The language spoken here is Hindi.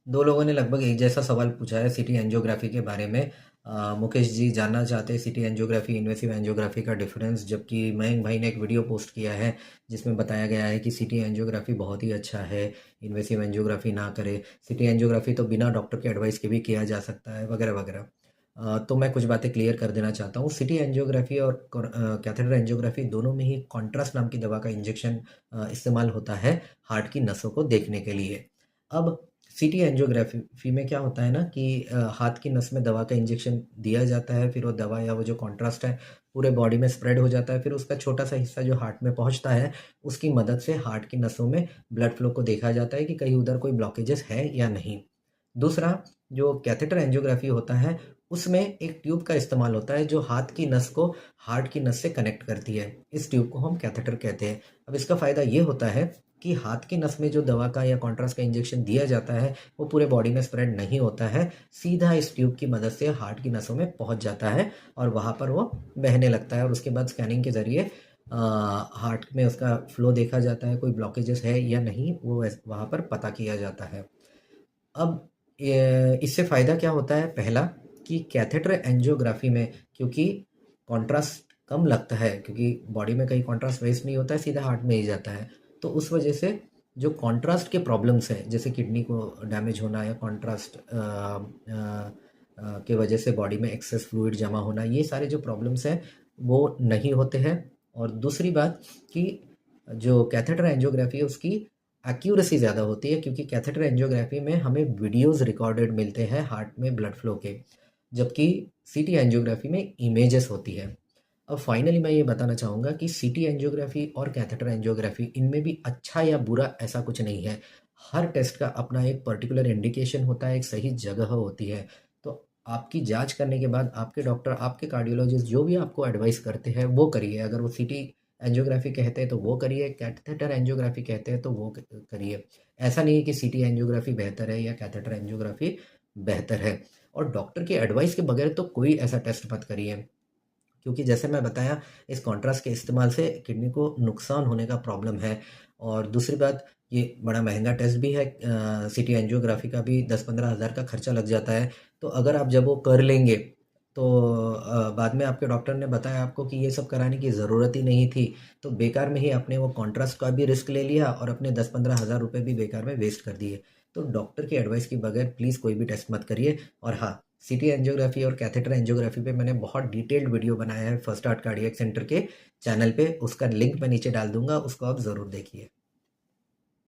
दो लोगों ने लगभग एक जैसा सवाल पूछा है सिटी एंजियोग्राफी के बारे में। मुकेश जी जानना चाहते हैं सिटी एंजियोग्राफी इन्वेसिव एंजियोग्राफी का डिफरेंस, जबकि मयंक भाई ने एक वीडियो पोस्ट किया है जिसमें बताया गया है कि सिटी एंजियोग्राफी बहुत ही अच्छा है, इन्वेसिव एंजियोग्राफी ना करे। सिटी एंजियोग्राफी तो बिना डॉक्टर के एडवाइस के भी किया जा सकता है वगैरह वगैरह। तो मैं कुछ बातें क्लियर कर देना चाहता हूँ। सिटी एंजियोग्राफी और कैथेटर एंजियोग्राफी दोनों में ही कॉन्ट्रास्ट नाम की दवा का इंजेक्शन इस्तेमाल होता है हार्ट की नसों को देखने के लिए। अब सिटी एंजियोग्राफी में क्या होता है ना कि हाथ की नस में दवा का इंजेक्शन दिया जाता है, फिर वो दवा या वो जो कॉन्ट्रास्ट है पूरे बॉडी में स्प्रेड हो जाता है, फिर उसका छोटा सा हिस्सा जो हार्ट में पहुंचता है उसकी मदद से हार्ट की नसों में ब्लड फ्लो को देखा जाता है कि कहीं उधर कोई ब्लॉकेजेस है या नहीं। दूसरा, जो कैथेटर एंजियोग्राफी होता है उसमें एक ट्यूब का इस्तेमाल होता है जो हाथ की नस को हार्ट की नस से कनेक्ट करती है। इस ट्यूब को हम कैथेटर कहते हैं। अब इसका फ़ायदा ये होता है कि हाथ की नस में जो दवा का या कॉन्ट्रास्ट का इंजेक्शन दिया जाता है वो पूरे बॉडी में स्प्रेड नहीं होता है, सीधा इस ट्यूब की मदद से हार्ट की नसों में पहुंच जाता है और वहाँ पर वो बहने लगता है और उसके बाद स्कैनिंग के ज़रिए हार्ट में उसका फ्लो देखा जाता है, कोई ब्लॉकेजेस है या नहीं वो वहाँ पर पता किया जाता है। अब इससे फ़ायदा क्या होता है? पहला, कि कैथेटर एंजियोग्राफी में क्योंकि कॉन्ट्रास्ट कम लगता है, क्योंकि बॉडी में कहीं कॉन्ट्रास्ट वेस्ट नहीं होता है, सीधा हार्ट में ही जाता है। तो उस वजह से जो कॉन्ट्रास्ट के प्रॉब्लम्स हैं जैसे किडनी को डैमेज होना या कॉन्ट्रास्ट के वजह से बॉडी में एक्सेस फ्लूइड जमा होना, ये सारे जो प्रॉब्लम्स हैं वो नहीं होते हैं। और दूसरी बात कि जो कैथेटर एंजियोग्राफी है उसकी एक्यूरेसी ज़्यादा होती है, क्योंकि कैथेटर एंजियोग्राफी में हमें वीडियोस रिकॉर्डेड मिलते हैं हार्ट में ब्लड फ्लो के, जबकि सीटी एंजियोग्राफी में इमेजेस होती है। अब फाइनली मैं ये बताना चाहूँगा कि सीटी एंजियोग्राफी और कैथेटर एंजियोग्राफी इनमें भी अच्छा या बुरा ऐसा कुछ नहीं है। हर टेस्ट का अपना एक पर्टिकुलर इंडिकेशन होता है, एक सही जगह होती है। तो आपकी जांच करने के बाद आपके डॉक्टर, आपके कार्डियोलॉजिस्ट जो भी आपको एडवाइस करते हैं वो करिए। अगर वो सीटी एंजियोग्राफी कहते हैं तो वो करिए, कैथेटर एंजियोग्राफी कहते हैं तो वो करिए। ऐसा नहीं है कि सीटी एंजियोग्राफी बेहतर है या कैथेटर एंजियोग्राफी बेहतर है। और डॉक्टर की एडवाइस के बगैर तो कोई ऐसा टेस्ट मत करिए, क्योंकि जैसे मैं बताया इस कॉन्ट्रास्ट के इस्तेमाल से किडनी को नुकसान होने का प्रॉब्लम है। और दूसरी बात, ये बड़ा महंगा टेस्ट भी है। सिटी एंजियोग्राफी का भी 10-15 हज़ार का खर्चा लग जाता है। तो अगर आप जब वो कर लेंगे तो बाद में आपके डॉक्टर ने बताया आपको कि ये सब कराने की ज़रूरत ही नहीं थी, तो बेकार में ही आपने वो कॉन्ट्रास्ट का भी रिस्क ले लिया और अपने 10-15 हज़ार रुपये भी बेकार में वेस्ट कर दिए। तो डॉक्टर की एडवाइस के बगैर प्लीज़ कोई भी टेस्ट मत करिए। और हाँ, सिटी एंजियोग्राफी और कैथेटर एंजियोग्राफी पे मैंने बहुत डिटेल्ड वीडियो बनाया है फर्स्ट हार्ट कार्डियक सेंटर के चैनल पे, उसका लिंक मैं नीचे डाल दूंगा, उसको आप ज़रूर देखिए।